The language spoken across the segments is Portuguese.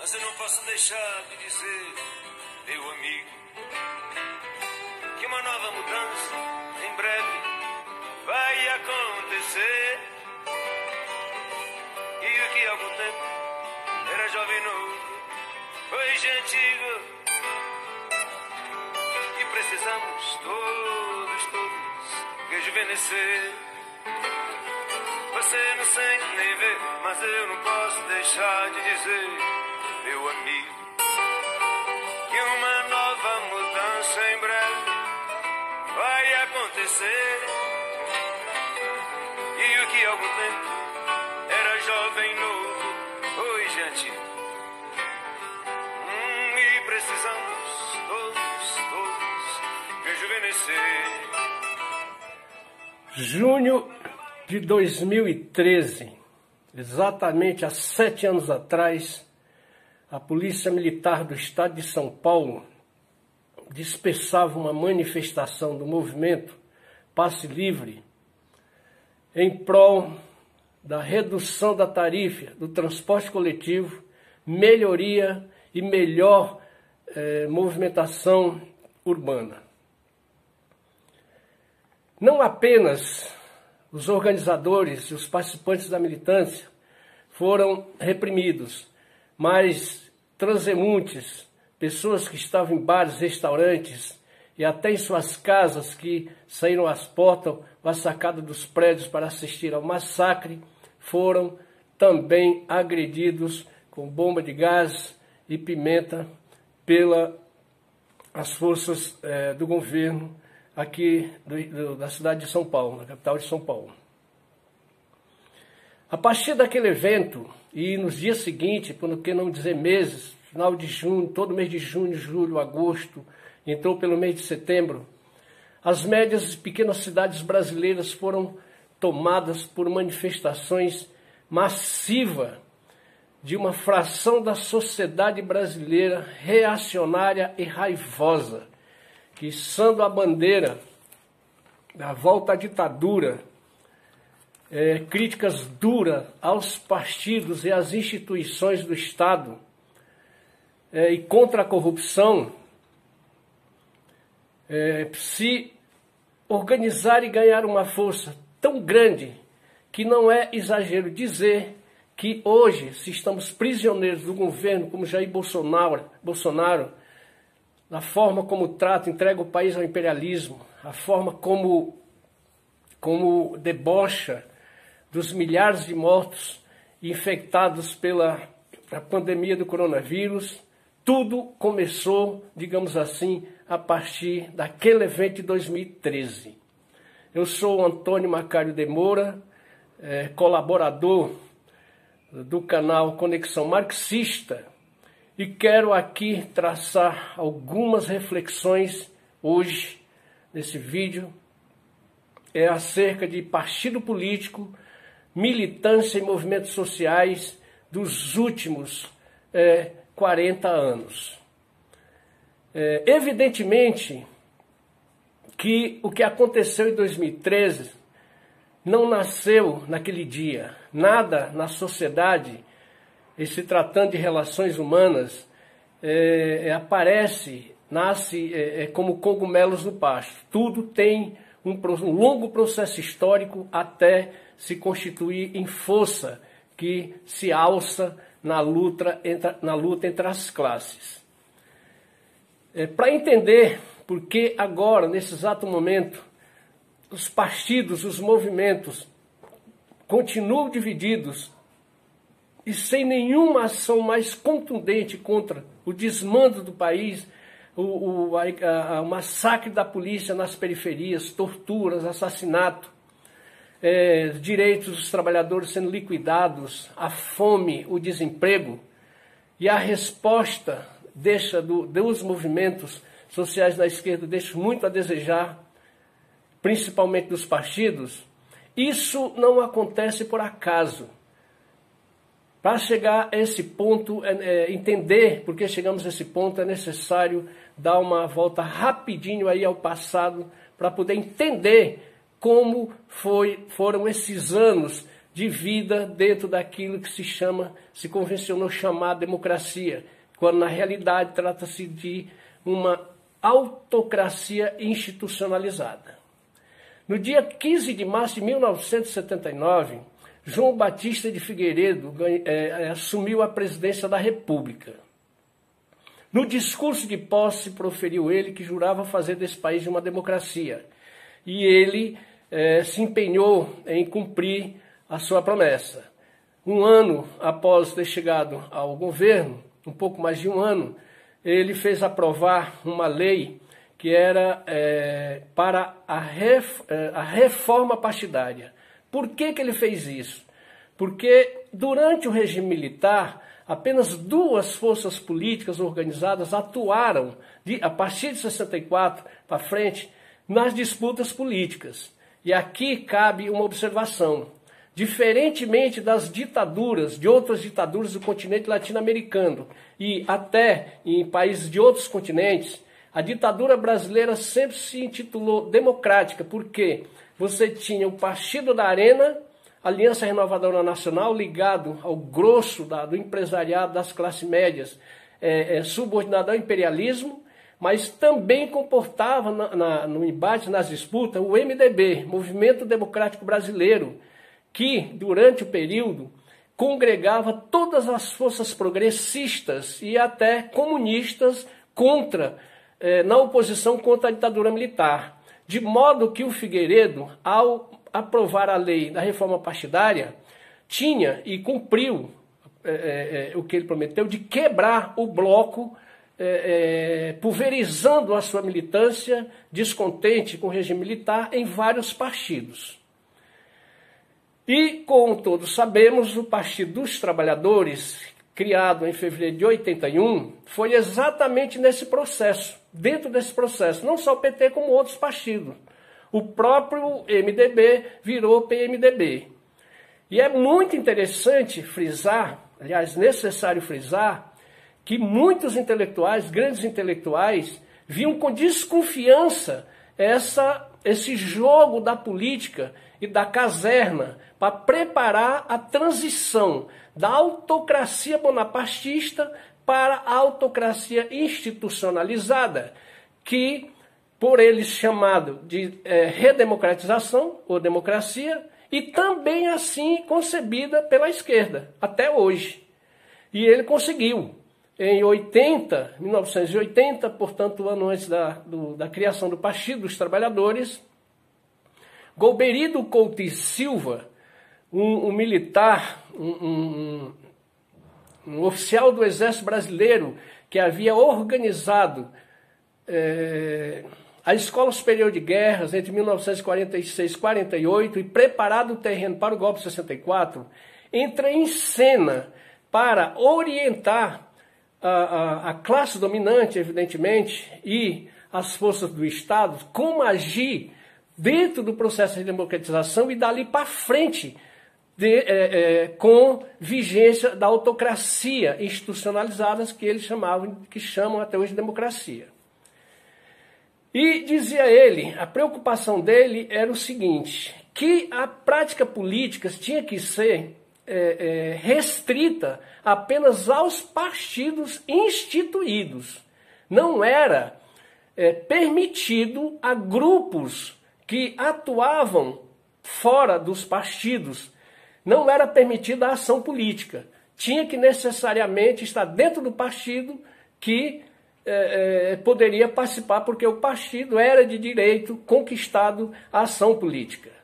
Mas eu não posso deixar de dizer, meu amigo, que uma nova mudança em breve vai acontecer. E o que há algum tempo era jovem novo, hoje é antigo. E precisamos todos rejuvenescer. Você não sente nem vê, mas eu não posso deixar de dizer, meu amigo, que uma nova mudança em breve vai acontecer. E o que há algum tempo era jovem novo, hoje é antigo. E precisamos todos rejuvenescer. Junho de 2013, exatamente há 7 anos atrás, a Polícia Militar do Estado de São Paulo dispersava uma manifestação do movimento Passe Livre em prol da redução da tarifa do transporte coletivo, melhoria e melhor movimentação urbana. Não apenas os organizadores e os participantes da militância foram reprimidos, mas transeuntes, pessoas que estavam em bares, restaurantes e até em suas casas, que saíram às portas ou à sacada dos prédios para assistir ao massacre, foram também agredidos com bomba de gás e pimenta pelas forças do governo aqui da cidade de São Paulo, na capital de São Paulo. A partir daquele evento, e nos dias seguintes, por que não dizer meses, final de junho, todo mês de junho, julho, agosto, entrou pelo mês de setembro, as médias e pequenas cidades brasileiras foram tomadas por manifestações massivas de uma fração da sociedade brasileira reacionária e raivosa, que, içando a bandeira da volta à ditadura, críticas duras aos partidos e às instituições do Estado e contra a corrupção, se organizar e ganhar uma força tão grande que não é exagero dizer que hoje, se estamos prisioneiros do governo como Jair Bolsonaro, na forma como trata, entrega o país ao imperialismo, a forma como debocha dos milhares de mortos infectados pela pandemia do coronavírus, tudo começou, digamos assim, a partir daquele evento de 2013. Eu sou o Antônio Macário de Moura, colaborador do canal Conexão Marxista, e quero aqui traçar algumas reflexões hoje, nesse vídeo, acerca de partido político, militância e movimentos sociais dos últimos 40 anos. Evidentemente que o que aconteceu em 2013 não nasceu naquele dia. Nada na sociedade, e se tratando de relações humanas, nasce como cogumelos no pasto. Tudo tem um longo processo histórico até se constituir em força que se alça na luta entre as classes. Para entender por que agora, nesse exato momento, os partidos, os movimentos continuam divididos e sem nenhuma ação mais contundente contra o desmando do país, o massacre da polícia nas periferias, torturas, assassinato, direitos dos trabalhadores sendo liquidados, a fome, o desemprego, e a resposta dos movimentos sociais da esquerda deixa muito a desejar, principalmente dos partidos. Isso não acontece por acaso. Para chegar a esse ponto, entender por que chegamos a esse ponto, é necessário dar uma volta rapidinho aí ao passado para poder entender como foram esses anos de vida dentro daquilo que se convencionou chamar democracia, quando na realidade trata-se de uma autocracia institucionalizada. No dia 15 de março de 1979, João Batista de Figueiredo assumiu a presidência da República. No discurso de posse, proferiu ele que jurava fazer desse país uma democracia. E ele se empenhou em cumprir a sua promessa. Um ano após ter chegado ao governo, um pouco mais de um ano, ele fez aprovar uma lei que era para a reforma partidária. Por que ele fez isso? Porque durante o regime militar, apenas duas forças políticas organizadas atuaram, a partir de 64 para frente, nas disputas políticas. E aqui cabe uma observação. Diferentemente das ditaduras, de outras ditaduras do continente latino-americano e até em países de outros continentes, a ditadura brasileira sempre se intitulou democrática, porque você tinha o Partido da Arena, Aliança Renovadora Nacional, ligado ao grosso do empresariado, das classes médias, subordinado ao imperialismo, mas também comportava no embate, nas disputas, o MDB, Movimento Democrático Brasileiro, que durante o período congregava todas as forças progressistas e até comunistas na oposição contra a ditadura militar. De modo que o Figueiredo, ao aprovar a lei da reforma partidária, tinha e cumpriu o que ele prometeu de quebrar o bloco, pulverizando a sua militância descontente com o regime militar em vários partidos. E, como todos sabemos, o Partido dos Trabalhadores, criado em fevereiro de 81, foi exatamente nesse processo, dentro desse processo, não só o PT como outros partidos. O próprio MDB virou PMDB. E é muito interessante frisar, aliás, necessário frisar, que muitos intelectuais, grandes intelectuais, viam com desconfiança esse jogo da política e da caserna para preparar a transição da autocracia bonapartista para a autocracia institucionalizada, que por eles chamado de redemocratização ou democracia, e também assim concebida pela esquerda, até hoje. E ele conseguiu. Em 1980, portanto, o ano antes da criação do Partido dos Trabalhadores, Golbery Couto e Silva, um militar, um oficial do Exército Brasileiro, que havia organizado a Escola Superior de Guerras entre 1946 e 1948 e preparado o terreno para o golpe de 64, entra em cena para orientar a classe dominante, evidentemente, e as forças do Estado, como agir dentro do processo de democratização e dali para frente, com vigência da autocracia institucionalizada, que eles chamam até hoje de democracia. E dizia ele, a preocupação dele era o seguinte, que a prática política tinha que ser restrita apenas aos partidos instituídos. Não era permitido a grupos que atuavam fora dos partidos, não era permitida a ação política. Tinha que necessariamente estar dentro do partido que poderia participar, porque o partido era de direito conquistado a ação política.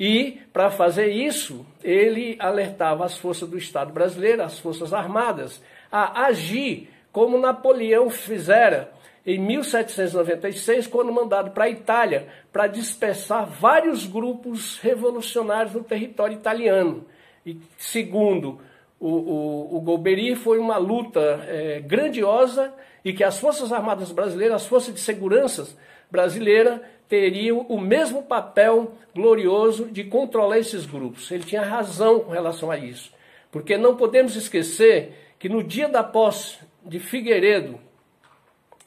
E, para fazer isso, ele alertava as forças do Estado brasileiro, as Forças Armadas, a agir como Napoleão fizera em 1796, quando mandado para a Itália, para dispersar vários grupos revolucionários no território italiano. E, segundo o Golbery, foi uma luta grandiosa e que as Forças Armadas brasileiras, as Forças de Segurança brasileiras, teriam o mesmo papel glorioso de controlar esses grupos. Ele tinha razão com relação a isso. Porque não podemos esquecer que no dia da posse de Figueiredo,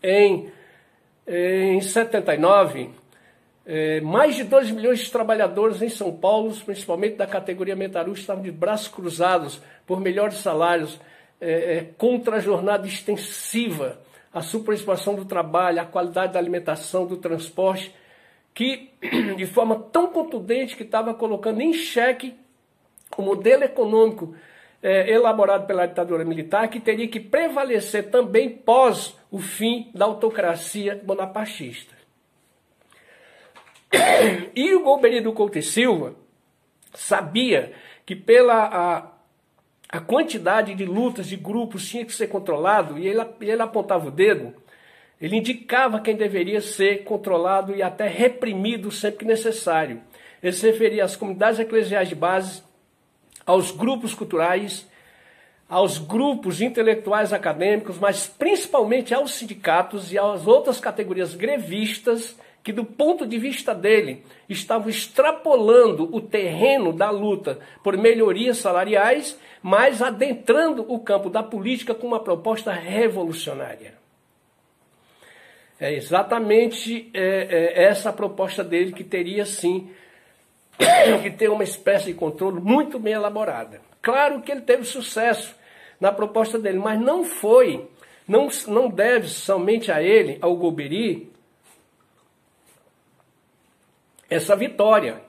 em 79, Mais de 2 milhões de trabalhadores em São Paulo, principalmente da categoria metalúrgica, estavam de braços cruzados por melhores salários, contra a jornada extensiva, a superexploração do trabalho, a qualidade da alimentação, do transporte, que de forma tão contundente que estava colocando em xeque o modelo econômico elaborado pela ditadura militar, que teria que prevalecer também pós o fim da autocracia bonapartista. E o Golbery do Couto e Silva sabia que pela a quantidade de lutas, de grupos tinha que ser controlado, e ele apontava o dedo, ele indicava quem deveria ser controlado e até reprimido sempre que necessário. Ele se referia às comunidades eclesiais de base, aos grupos culturais, aos grupos intelectuais acadêmicos, mas principalmente aos sindicatos e às outras categorias grevistas que, do ponto de vista dele, estavam extrapolando o terreno da luta por melhorias salariais, mas adentrando o campo da política com uma proposta revolucionária. É exatamente essa proposta dele que teria, sim, que ter uma espécie de controle muito bem elaborada. Claro que ele teve sucesso na proposta dele, mas não deve somente a ele, ao Golbery, essa vitória.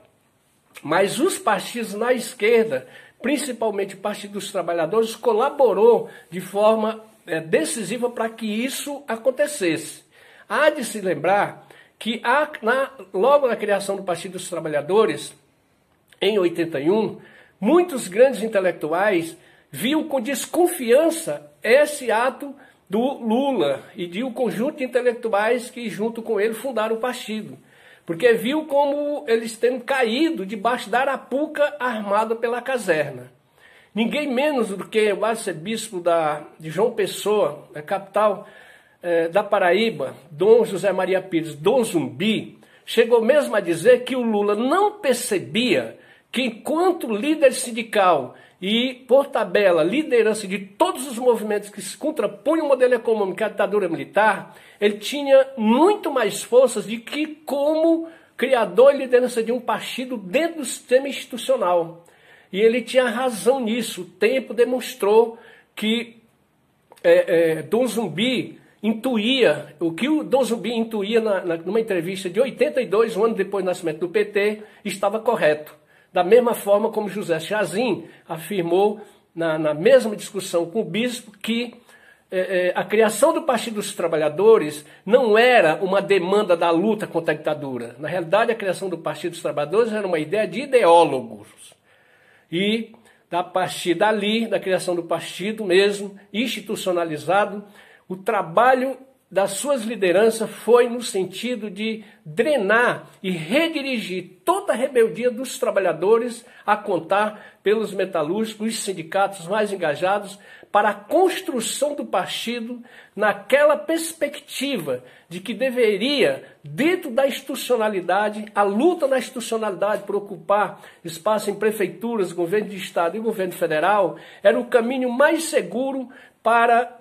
Mas os partidos na esquerda, principalmente o Partido dos Trabalhadores, colaborou de forma decisiva para que isso acontecesse. Há de se lembrar que logo na criação do Partido dos Trabalhadores, em 81, muitos grandes intelectuais viam com desconfiança esse ato do Lula e de um conjunto de intelectuais que, junto com ele, fundaram o partido. Porque viu como eles tendo caído debaixo da arapuca armada pela caserna. Ninguém menos do que o arcebispo de João Pessoa, a capital da Paraíba, Dom José Maria Pires, Dom Zumbi, chegou mesmo a dizer que o Lula não percebia que, enquanto líder sindical e, por tabela, liderança de todos os movimentos que se contrapunham ao modelo econômico à ditadura militar, ele tinha muito mais forças do que como criador e liderança de um partido dentro do sistema institucional. E ele tinha razão nisso. O tempo demonstrou que Dom Zumbi intuía, o que o Dom Zumbi intuía numa entrevista de 82, um ano depois do nascimento do PT, estava correto. Da mesma forma como José Chazin afirmou na mesma discussão com o bispo que a criação do Partido dos Trabalhadores não era uma demanda da luta contra a ditadura. Na realidade, a criação do Partido dos Trabalhadores era uma ideia de ideólogos. E, a partir dali, da criação do partido mesmo, institucionalizado, o trabalho das suas lideranças foi no sentido de drenar e redirigir toda a rebeldia dos trabalhadores, a contar pelos metalúrgicos, os sindicatos mais engajados, para a construção do partido naquela perspectiva de que deveria, dentro da institucionalidade, a luta na institucionalidade por ocupar espaço em prefeituras, governo de estado e governo federal, era o caminho mais seguro para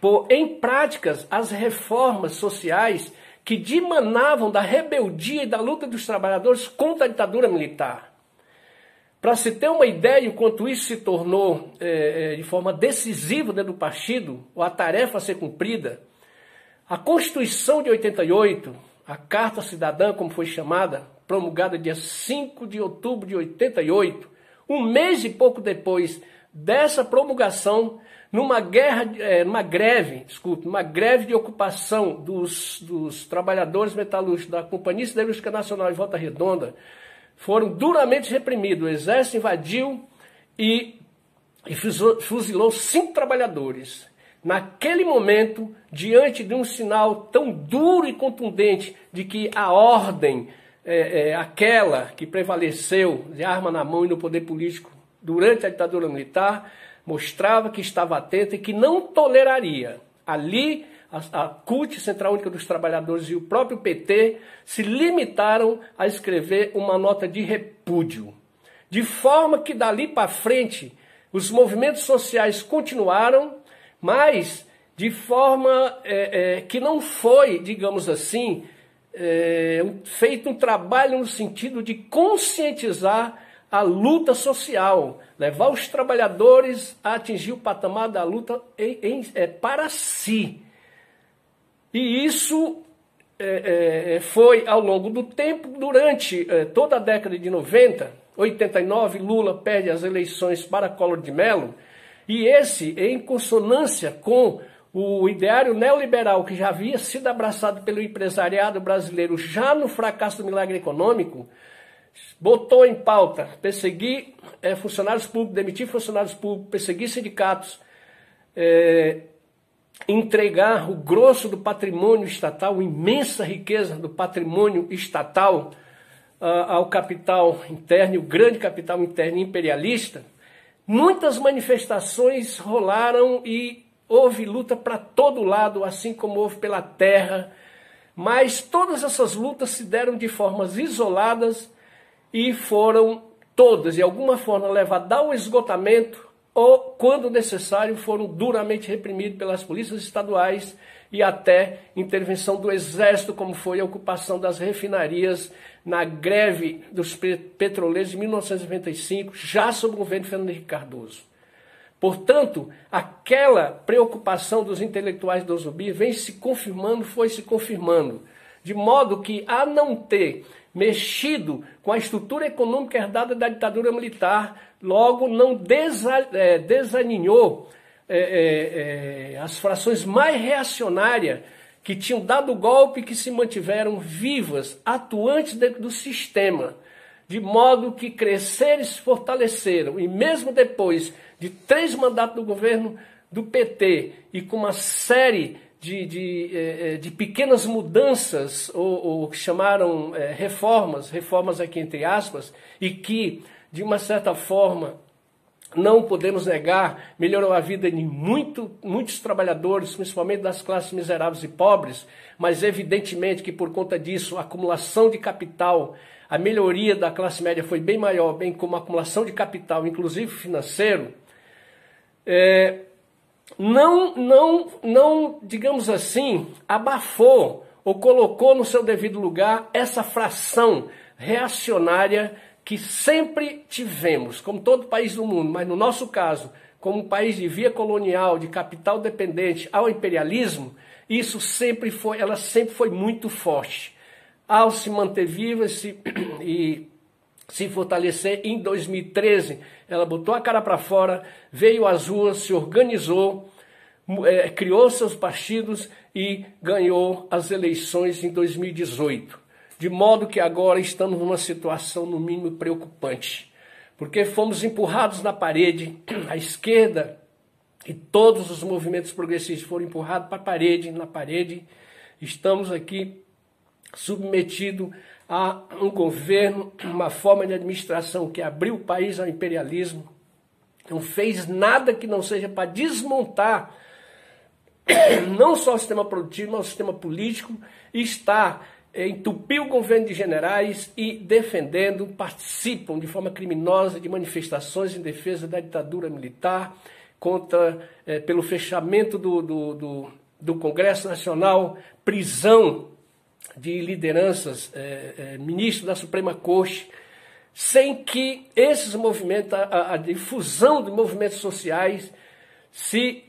pôr em práticas as reformas sociais que dimanavam da rebeldia e da luta dos trabalhadores contra a ditadura militar. Para se ter uma ideia, enquanto isso se tornou de forma decisiva dentro do partido, ou a tarefa a ser cumprida, a Constituição de 88, a Carta Cidadã, como foi chamada, promulgada dia 5 de outubro de 88, um mês e pouco depois dessa promulgação, numa greve de ocupação dos trabalhadores metalúrgicos da Companhia Siderúrgica Nacional de Volta Redonda, foram duramente reprimidos. O exército invadiu e fuzilou 5 trabalhadores. Naquele momento, diante de um sinal tão duro e contundente de que a ordem, aquela que prevaleceu de arma na mão e no poder político durante a ditadura militar, mostrava que estava atenta e que não toleraria. Ali, a CUT, Central Única dos Trabalhadores, e o próprio PT se limitaram a escrever uma nota de repúdio. De forma que dali para frente, os movimentos sociais continuaram, mas de forma que não foi, digamos assim, feito um trabalho no sentido de conscientizar a luta social, levar os trabalhadores a atingir o patamar da luta para si. E isso foi ao longo do tempo, durante toda a década de 90, 89, Lula perde as eleições para Collor de Mello, e esse, em consonância com o ideário neoliberal que já havia sido abraçado pelo empresariado brasileiro já no fracasso do milagre econômico, botou em pauta perseguir funcionários públicos, demitir funcionários públicos, perseguir sindicatos, entregar o grosso do patrimônio estatal, imensa riqueza do patrimônio estatal ao capital interno, o grande capital interno imperialista. Muitas manifestações rolaram e houve luta para todo lado, assim como houve pela terra, mas todas essas lutas se deram de formas isoladas e foram todas, de alguma forma, levadas ao esgotamento ou, quando necessário, foram duramente reprimidos pelas polícias estaduais e até intervenção do Exército, como foi a ocupação das refinarias na greve dos petroleiros de 1995, já sob o governo Fernando Henrique Cardoso. Portanto, aquela preocupação dos intelectuais do Zumbi vem se confirmando, foi se confirmando, de modo que, a não ter mexido com a estrutura econômica herdada da ditadura militar, logo não desaninhou as frações mais reacionárias que tinham dado o golpe, que se mantiveram vivas, atuantes dentro do sistema, de modo que cresceram e se fortaleceram, e mesmo depois de 3 mandatos do governo do PT, e com uma série de pequenas mudanças, ou que chamaram reformas aqui entre aspas, e que, de uma certa forma, não podemos negar, melhorou a vida de muitos trabalhadores, principalmente das classes miseráveis e pobres, mas evidentemente que por conta disso, a acumulação de capital, a melhoria da classe média foi bem maior, bem como a acumulação de capital, inclusive financeiro, não, digamos assim, abafou ou colocou no seu devido lugar essa fração reacionária que sempre tivemos, como todo país do mundo, mas no nosso caso, como um país de via colonial, de capital dependente ao imperialismo, ela sempre foi muito forte. Ao se manter viva e se fortalecer, em 2013, ela botou a cara para fora, veio às ruas, se organizou, criou seus partidos e ganhou as eleições em 2018. De modo que agora estamos numa situação, no mínimo, preocupante. Porque fomos empurrados na parede, a esquerda e todos os movimentos progressistas foram empurrados para na parede. Estamos aqui submetidos a um governo, uma forma de administração que abriu o país ao imperialismo, não fez nada que não seja para desmontar não só o sistema produtivo, mas o sistema político, entupiu o governo de generais e participam de forma criminosa de manifestações em defesa da ditadura militar, pelo fechamento do Congresso Nacional, prisão de lideranças, ministros da Suprema Corte, sem que esses movimentos, a difusão de movimentos sociais, se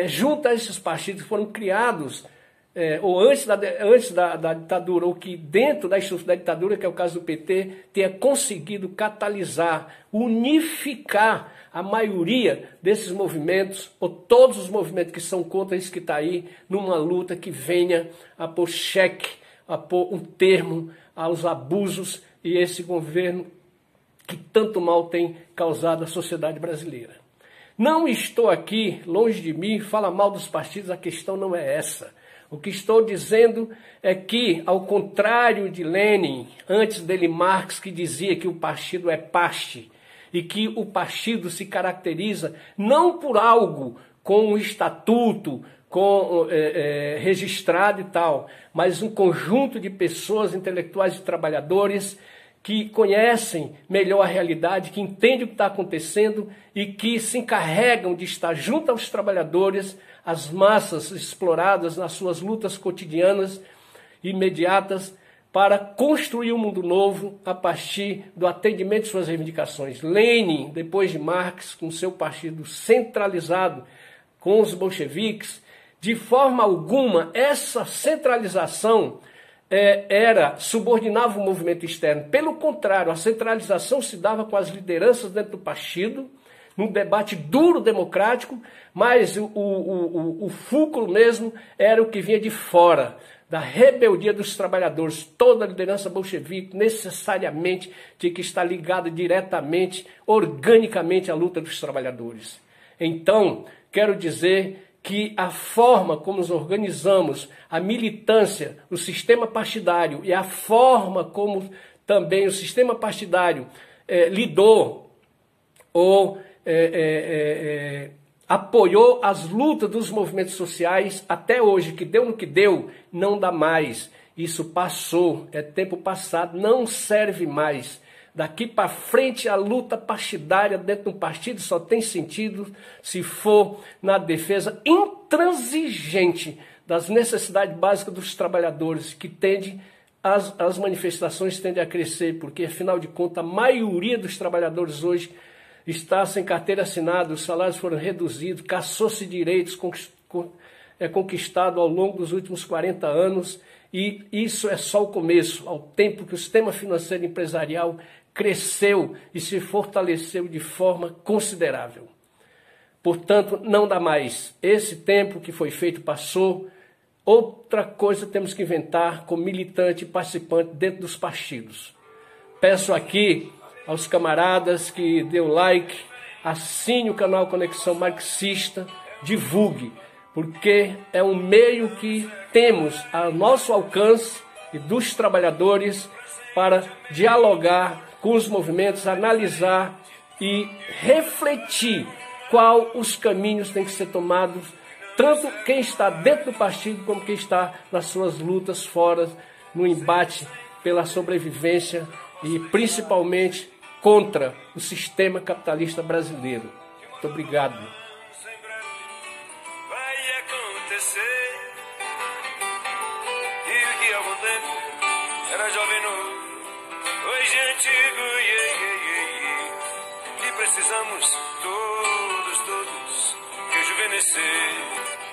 junta a esses partidos que foram criados ou antes da ditadura, ou que dentro da estrutura da ditadura, que é o caso do PT, tenha conseguido catalisar, unificar a maioria desses movimentos, ou todos os movimentos que são contra isso que está aí, numa luta que venha a pôr cheque, a pôr um termo aos abusos e esse governo que tanto mal tem causado à sociedade brasileira. Não estou aqui, longe de mim, falar mal dos partidos, a questão não é essa. O que estou dizendo é que, ao contrário de Lenin, antes dele Marx, que dizia que o partido é parte, e que o partido se caracteriza não por algo com um estatuto, registrado e tal, mas um conjunto de pessoas intelectuais e trabalhadores que conhecem melhor a realidade, que entendem o que está acontecendo e que se encarregam de estar junto aos trabalhadores, às massas exploradas nas suas lutas cotidianas, imediatas para construir um mundo novo a partir do atendimento de suas reivindicações. Lenin, depois de Marx, com seu partido centralizado com os bolcheviques, de forma alguma essa centralização subordinava o movimento externo. Pelo contrário, a centralização se dava com as lideranças dentro do partido, num debate duro democrático, mas o fulcro mesmo era o que vinha de fora, da rebeldia dos trabalhadores. Toda a liderança bolchevique necessariamente tinha que estar ligada diretamente, organicamente à luta dos trabalhadores. Então, quero dizer que a forma como nos organizamos, a militância, o sistema partidário e a forma como também o sistema partidário lidou ou apoiou as lutas dos movimentos sociais até hoje, que deu no que deu, não dá mais. Isso passou, é tempo passado, não serve mais. Daqui para frente a luta partidária dentro de um partido só tem sentido se for na defesa intransigente das necessidades básicas dos trabalhadores, que as manifestações tendem a crescer, porque afinal de contas a maioria dos trabalhadores hoje está sem carteira assinada, os salários foram reduzidos, caçou-se direitos conquistados ao longo dos últimos 40 anos, e isso é só o começo, ao tempo que o sistema financeiro e empresarial cresceu e se fortaleceu de forma considerável. Portanto, não dá mais. Esse tempo que foi feito passou. Outra coisa temos que inventar como militante e participante dentro dos partidos. Peço aqui aos camaradas que dê o like, assine o canal Conexão Marxista, divulgue, porque é um meio que temos ao nosso alcance e dos trabalhadores para dialogar com os movimentos, analisar e refletir qual os caminhos têm que ser tomados, tanto quem está dentro do partido como quem está nas suas lutas fora, no embate pela sobrevivência e principalmente contra o sistema capitalista brasileiro. Muito obrigado. Vai acontecer. E o que há algum tempo era jovem novo, hoje é antigo, e precisamos todos rejuvenescer.